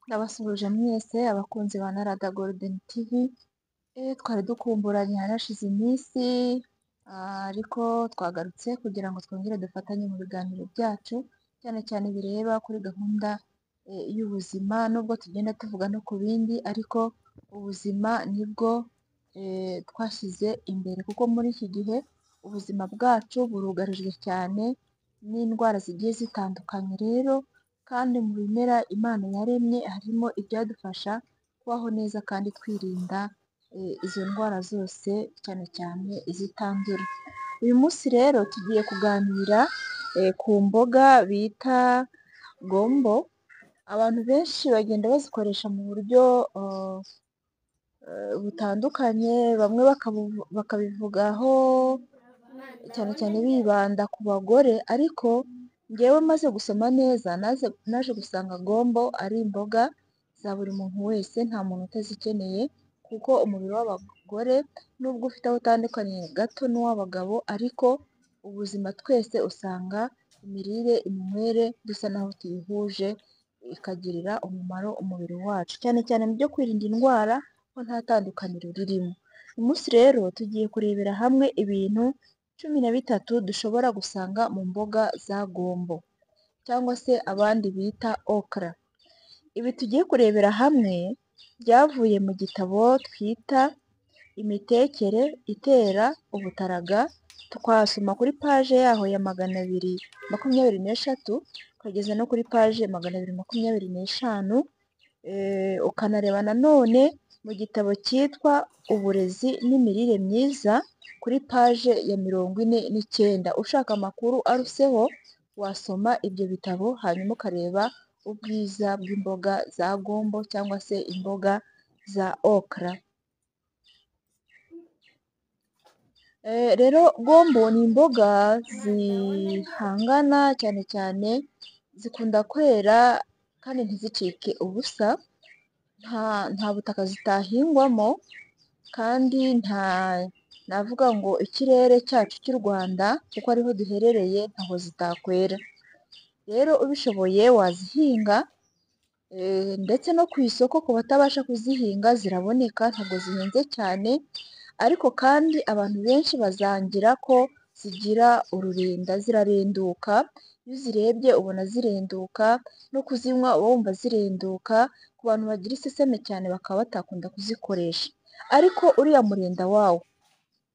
Ndabasuhuje mwese abakunzi ba Narada Golden TV, twari dukumburanye harashize iminsi, ariko twagarutse kugira ngo twongere dufatanye mu biganiro byacu, cyane cyane bireba kuri gahunda y'ubuzima, nubwo tugenda tuvuga no ku bindi, ariko ubuzima nibwo twashyize imbere, kuko muri iki gihe ubuzima bwacu burugarijwe cyane n'indwara zigiye zitandukanye. Rero kandi mu bimera Imana yaremye harimo ibyadufasha kubaho neza kandi twirinda izo ndwara zose, cyane cyane izitandura. Uyu munsi rero tugiye kuganira ku mboga bita gombo. Abantu benshi bagenda bazikoresha mu buryo butandukanye, bamwe bakabivugaho cyane cyane bibanda ku bagore, ariko njyewe maze gusoma neza naje gusanga gombo ari imboga za buri muntu wese, nta muntu utazikeneye, kuko umubiri w'abagore nubwo ufite aho utandukaniye gato n'uw'abagabo, ariko ubuzima twese usanga imirire, iminywere dusa naho tuyihuje, ikagirira umumaro umubiri wacu, cyane cyane mu byo kwirinda indwara ko nta tandukaniro ririmo. Uyu munsi rero tugiye kurebera hamwe ibintu 13 dushobora gusanga mu mboga za gombo, cyangwa se abandi bita okra. Ibi tugiye kurebera hamwe byavuye mu gitabo twita Imitekere itera ubutaraga, twasoma kuri paje yaho ya 223 ukageza no kuri paje 225, ukanareba nanone mu gitabo cyitwa Uburezi n'imirire myiza kuri paje ya 49. Ushaka amakuru aruseho wasoma ibyo bitabo, hanyuma ukareba ubwiza bw'imboga za gombo cyangwa se imboga za okra. Rero gombo ni imboga zihangana cyane cyane, zikunda kwera kandi ntizicike ubusa, nta butaka zitahingwamo, kandi navuga ngo ikirere cyacu cy'u Rwanda kuko ariho duherereye ntaho zitakwera. Rero ubishoboye wazihinga, ndetse no ku isoko ku batabasha kuzihinga ziraboneka, ntabwo zihenze cyane, ariko kandi abantu benshi bazangira ko zigira ururenda, zirarenduka, iyo uzirebye ubona zirenduka, no kuzinywa uba wumva zirenduka, ku bantu bagira iseseme cyane bakaba batakunda kuzikoresha, ariko uriya murenda wawo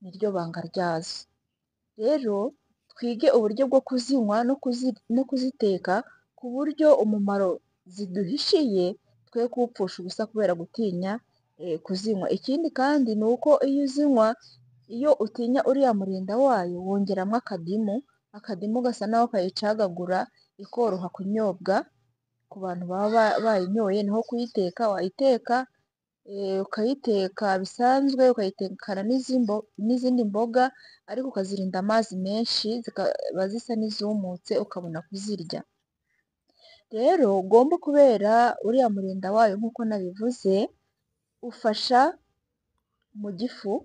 niryo banga ryazo. Rero twige uburyo bwo kuzinywa no kuziteka, ku buryo umumaro ziduhishiye twe kuwupfusha ubusa kubera gutinya kuzinywa. Ikindi kandi ni uko iyo uzinywa, iyo utinya uriya murenda wayo, wongeramo akadimu gasa naho kayicagagura ikoroha kunyobwa ku bantu baba bayinyoye. Naho kuyiteka, wayiteka ukayiteka bisanzwe, ukayitekana n'izindi mboga, ariko ukazirinda amazi menshi, zikaba zisa n'izumutse ukabona kuzirya. Rero gombo kubera uriya murenda wayo nk'uko nabivuze, ufasha mu gifu,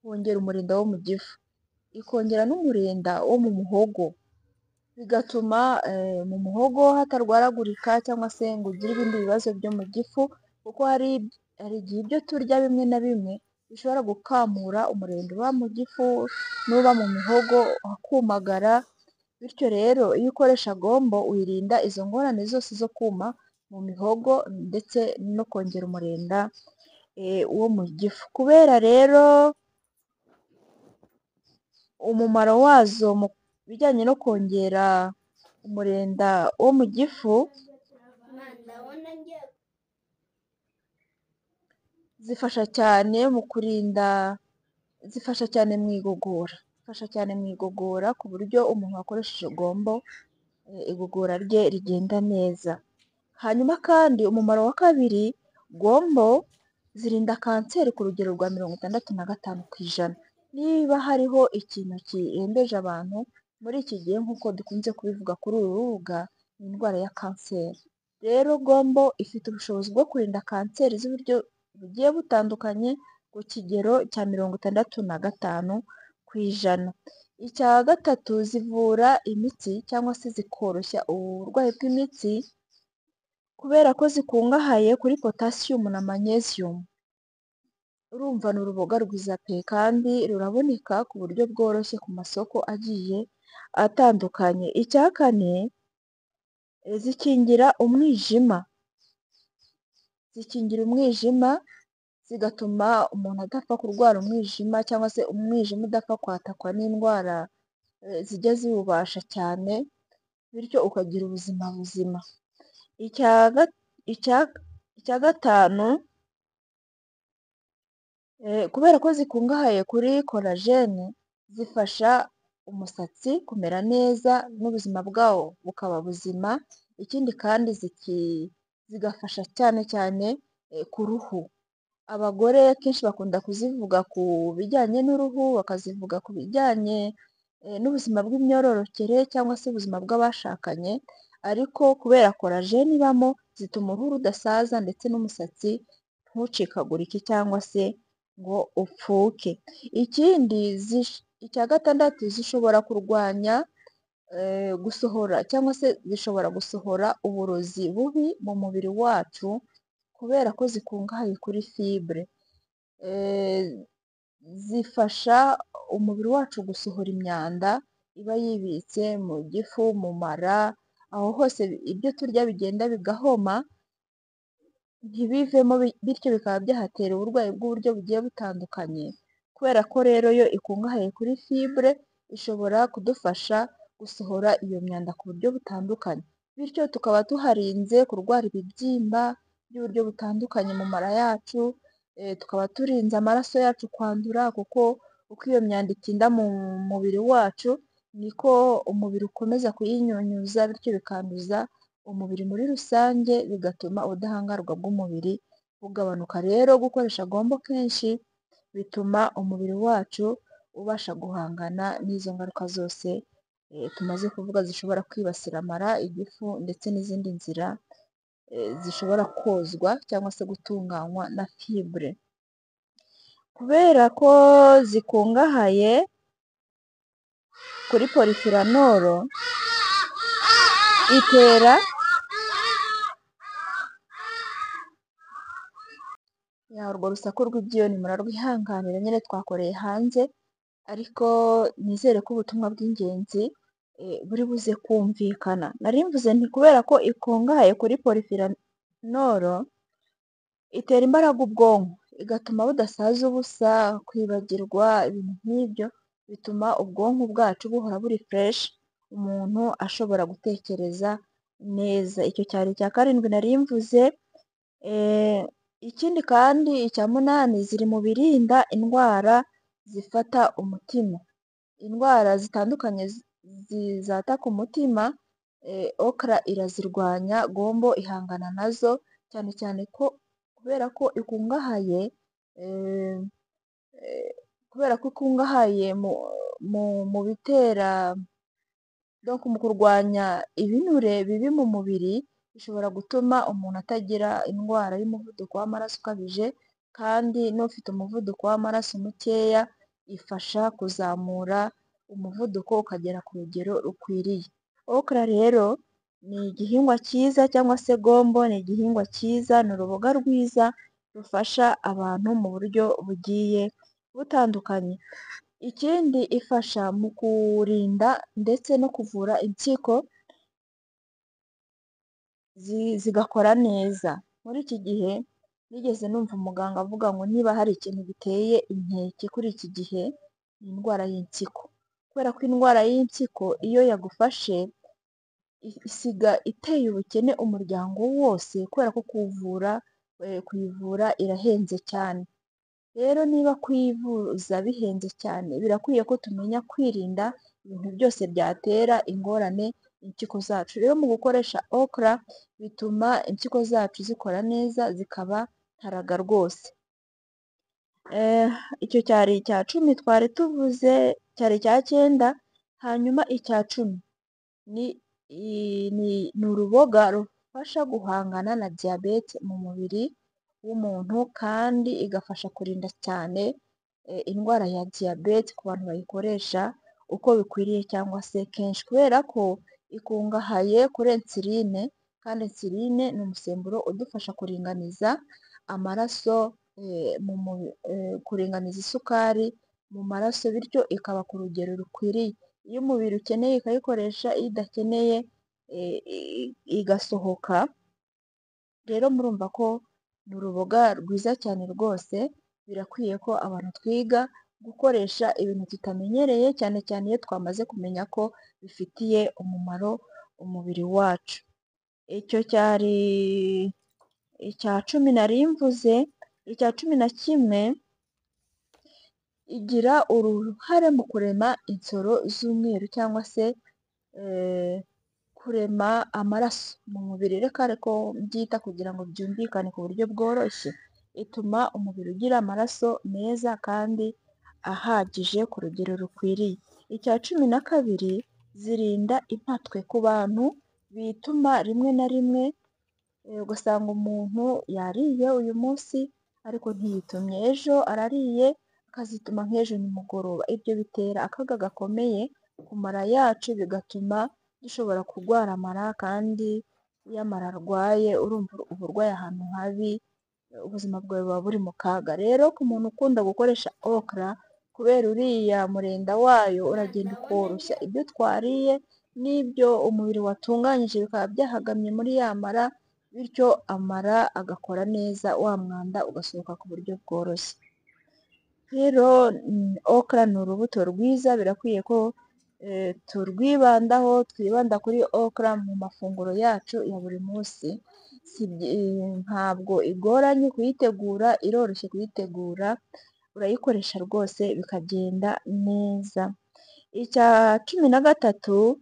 wongera umurenda wo mu gifu, ikongera n'umurenda wo mu muhogo, bigatuma mu muhogo hatarwaragurika cyangwa se ngo ugire ibindi bibazo byo mu gifu, kuko hari igihe ibyo turya bimwe na bimwe bishobora gukamura umurenda uba mu gifu n'uba mu mihogo hakumagara. Bityo rero iyo ukoresha gombo wirinda izo ngorane zose zo kuma mu mihogo ndetse no kongera umurenda wo mu gifu. Kubera rero umumaro wazo mu bijyanye no kongera umurenda wo mu gifu, zifasha cyane mu kurinda, zifasha cyane mu igogora, ku buryo umuntu wakoresheje gombo igogora rye rigenda neza. Hanyuma kandi umumaro wa kabiri, gombo zirinda kanseri ku rugero rwa 65%. Niba hariho ikintu kirembeje abantu muri iki gihe nk'uko dukunze kubivuga kuri uru rubuga, ni indwara ya kanseri. Rero gombo ifite ubushobozi bwo kurinda kanseri z'uburyo bugiye butandukanye ku kigero cya 65%. Icya gatatu, zivura imitsi cyangwa se zikoroshya uburwayi bw'imitsi ku kubera ko zikungahaye kuri potassium na magnesium. Urumva ni uruboga rwiza pe kandi ruraboneka ku buryo bworoshye ku masoko agiye atandukanye. Icya kane, zikingira umwijima. Zikingira umwijima zigatuma umuntu adapfa kurwara umwijima cyangwa se umwijima udapfa kwatakwa n'indwara zijya ziwubasha cyane, bityo ukagira ubuzima buzima. Icya gatanu, kubera ko zikungahaye kuri korajene, zifasha umusatsi kumera neza n'ubuzima bwawo bukaba buzima. Ikindi kandi zigafasha cyane cyane ku ruhu. Abagore kenshi bakunda kuzivuga ku bijyanye n'uruhu, bakazivuga ku bijyanye n'ubuzima bw'imyororokere cyangwa se ubuzima bw'abashakanye, ariko kubera korajene ibamo zituma uruhu rudasaza ndetse n'umusatsi ntucikagurike cyangwa se ngo upfuke. Ikindi, icya gatandatu, zishobora kurwanya gusohora cyangwa se zishobora gusohora uburozi bubi mu mubiri wacu kubera ko zikungahaye kuri fibre. Zifasha umubiri wacu gusohora imyanda iba yibitse mu gifu, mu mara, aho hose ibyo turya bigenda bigahoma ntibivemo, bityo bikaba byahatera uburwayi bw'uburyo bugiye butandukanye. Kubera ko rero yo ikungahaye kuri fibre, ishobora kudufasha gusohora iyo myanda ku buryo butandukanye, bityo tukaba tuharinze kurwara ibibyimba by'uburyo butandukanye mu mara yacu, tukaba turinze amaraso yacu kwandura, kuko uko iyo myanda itinda mu mubiri wacu niko umubiri ukomeza kuyinyunyuza, bityo bikanduza umubiri muri rusange, bigatuma ubudahangarwa bw'umubiri bugabanuka. Rero gukoresha gombo kenshi bituma umubiri wacu ubasha guhangana n'izo ngaruka zose tumaze kuvuga zishobora kwibasira amara, igifu ndetse n'izindi nzira zishobora kozwa cyangwa se gutunganywa na fibre. Kubera ko zikungahaye kuri polyphenol, itera urwo rusaku rw'ibyiyoni murarwihanganira, nyine twakoreye hanze, ariko nizere ko ubutumwa bw'ingenzi buri buze kumvikana. Nari mvuze nti kubera ko ikungahaye kuri polyphenol, itera imbaraga ubwonko, igatuma budasaza ubusa, kwibagirwa, ibintu nk'ibyo bituma ubwonko bwacu buhora buri fresh, umuntu ashobora gutekereza neza. Icyo cyari icya karindwi nari mvuze. Ikindi kandi, icya munani, ziri mu birinda indwara zifata umutima. Indwara zitandukanye zataka umutima, okra irazirwanya, gombo ihangana nazo, cyane cyane ko kubera ko ikungahaye mu bitera mu kurwanya ibinure bibi mu mubiri, bishobora gutuma umuntu atagira indwara y'umuvuduko w'amaraso ukabije, kandi n'ufite umuvuduko w'amaraso mukeya ifasha kuzamura umuvuduko ukagera ku rugero rukwiriye. Okra rero ni igihingwa cyiza, cyangwa se gombo ni igihingwa cyiza, ni uruboga rwiza rufasha abantu mu buryo bugiye butandukanye. Ikindi, ifasha mu kurinda ndetse no kuvura impyiko zigakora neza. Muri iki gihe nigeze numva umuganga avuga ngo niba hari ikintu giteye inkeke kuri iki gihe, ni indwara y'impyiko. Kubera ko indwara y'impyiko iyo yagufashe isiga iteye ubukene umuryango wose, kubera ko kuyivura irahenze cyane. Rero niba kuyivuza bihenze cyane, birakwiye ko tumenya kwirinda ibintu byose byatera ingorane impyiko zacu. Rero mu gukoresha okra bituma impyiko zacu zikora neza, zikaba ntaraga rwose. Icyo cyari icya cumi twari tuvuze, cyari icya cyenda. Hanyuma icya cumi ni uruboga rufasha guhangana na diyabete mu mubiri w'umuntu, kandi igafasha kurinda cyane indwara ya diyabete ku bantu bayikoresha uko bikwiriye cyangwa se kenshi, kubera ko ikungahaye kuri insuline, kandi insuline ni umusemburo udufasha kuringaniza amaraso, kuringaniza isukari mu maraso, bityo ikaba ku rugero rukwiriye. Iyo umubiri ukeneye ikayikoresha, iyo idakeneye igasohoka. Rero murumva ko ni uruboga rwiza cyane rwose, birakwiye ko abantu twiga gukoresha ibintu tutamenyereye, cyane cyane iyo twamaze kumenya ko bifitiye umumaro umubiri wacu. Icyo cyari icya 10 nari mvuze. Icya 11 igira uruhare mu kurema insoro z'umweru cyangwa se kurema amaraso mu mubiri. Reka ariko mbyita kugira ngo byumvikane ku buryo bworoshye. Ituma umubiri ugira amaraso meza kandi ahagije ku rugero rukwiriye. Icya 12 zirinda impatwe ku bantu bituma rimwe na rimwe, ugasanga umuntu yariye uyu munsi ariko ntiyitumye, ejo arariye akazituma nk'ejo nimugoroba. Ibyo bitera akaga gakomeye ku mara yacu, bigatuma dushobora kurwara amara, kandi iyo amara arwaye urumva uba urwaye ahantu habi, ubuzima bwawe buba buri mu kaga. Rero ku muntu ukunda gukoresha okra, kubera uriya murenda wayo uragenda ukoroshya ibyo twariye n'ibyo umubiri watunganyije, bikaba byahagamye muri ya mara, bityo amara agakora neza, wa mwanda ugasohoka ku buryo bworoshye. Rero okra ni urubuto rwiza, birakwiye ko turwibandaho, twibanda kuri okra mu mafunguro yacu ya buri munsi. Ntabwo igoranye kuyitegura, iroroshye kuyitegura, urayikoresha rwose bikagenda neza. Icya 13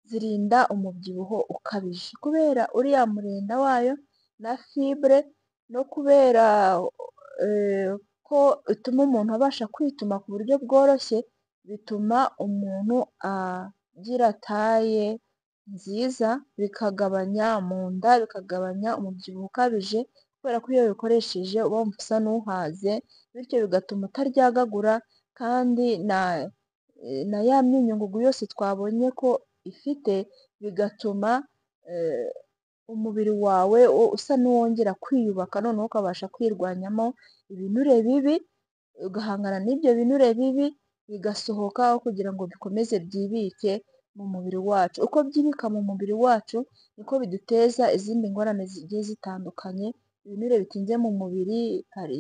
zirinda umubyibuho ukabije, kubera uriya murenda wayo na fibre, no kubera ko ituma umuntu abasha kwituma ku buryo bworoshye, bituma umuntu agira taye nziza, bikagabanya mu nda, bikagabanya umubyibuho ukabije, kubera ko iyo ubikoresheje uba wumva usa n'uhaze, bityo bigatuma utaryagagura, kandi na ya myunyungugu yose twabonye ko ifite, bigatuma umubiri wawe usa n'uwongera kwiyubaka, noneho ukabasha kwirwanyamo ibinure bibi, ugahangana n'ibyo binure bibi bigasohoka, aho kugira ngo bikomeze byibike mu mubiri wacu. Uko byibika mu mubiri wacu niko biduteza izindi ngorane zigiye zitandukanye. Ibinure bitinze mu mubiri, hari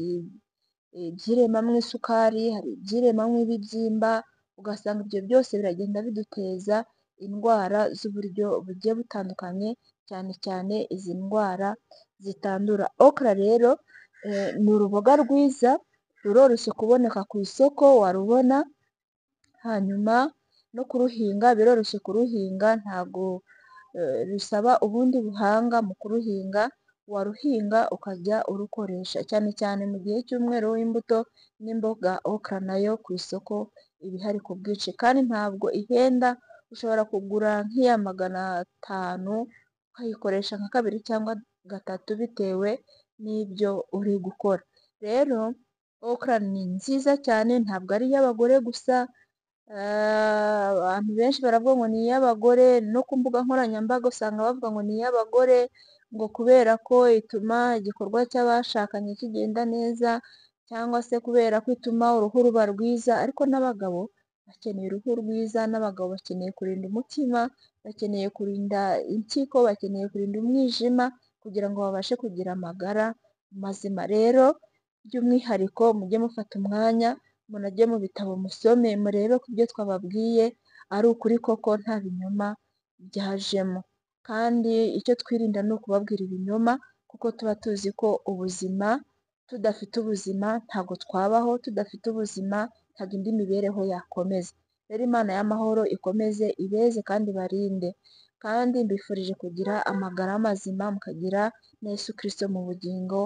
ibyiremamwo isukari, hari ibyiremamwo ibibyimba, ugasanga ibyo byose biragenda biduteza indwara z'uburyo bugiye butandukanye, cyane cyane izi ndwara zitandura. Okra rero ni uruboga rwiza, ruroroshye kuboneka ku isoko, warubona, hanyuma no kuruhinga biroroshye kuruhinga, ntabwo bisaba ubundi buhanga mu kuruhinga, waruhinga ukajya urukoresha, cyane cyane mu gihe cy'umwero w'imbuto n'imboga. Okra nayo ku isoko iba ihari ku bwinshi, kandi ntabwo ihenda, ushobora kugura nk'iya 500 ukayikoresha nka 2 cyangwa 3 bitewe n'ibyo uri gukora. Rero okra ni nziza cyane, ntabwo ari iy'abagore gusa, abantu benshi baravuga ngo ni iy'abagore, no ku mbuga nkoranyambaga usanga bavuga ngo ni iy'abagore, ngo kubera ko ituma igikorwa cy'abashakanye kigenda neza, cyangwa se kubera ko ituma uruhu ruba rwiza, ariko n'abagabo bakeneye uruhu rwiza, n'abagabo bakeneye kurinda umutima, bakeneye kurinda impyiko, bakeneye kurinda umwijima, kugira ngo babashe kugira amagara mazima. Rero by'umwihariko mujye mufata umwanya, munajye mu bitabo musome, murebe ko ibyo twababwiye ari ukuri koko, nta binyoma byajemo. Kandi icyo twirinda ni ukubabwira ibinyoma, kuko tuba tuzi ko ubuzima, tudafite ubuzima ntabwo twabaho, tudafite ubuzima ntabwo indi mibereho yakomeza. Rero Imana y'amahoro ikomeze ibeze kandi ibarinde, kandi mbifurije kugira amagara mazima, mukagira na Yesu Kristo mu bugingo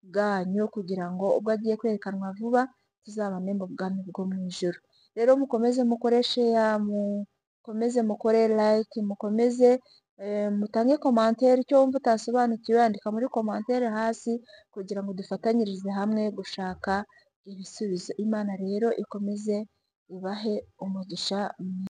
bwanyu, kugira ngo ubwo agiye kwerekanwa vuba tuzabane mu bwami bwo mu ijuru. Rero mukomeze mukore share, mukomeze mukore like, mukomeze mutange commentaire, icyo wumva utasobanukiwe andika muri commentaire hasi, kugira ngo dufatanyirize hamwe gushaka ibisubizo. Imana rero ikomeze ibahe umugisha.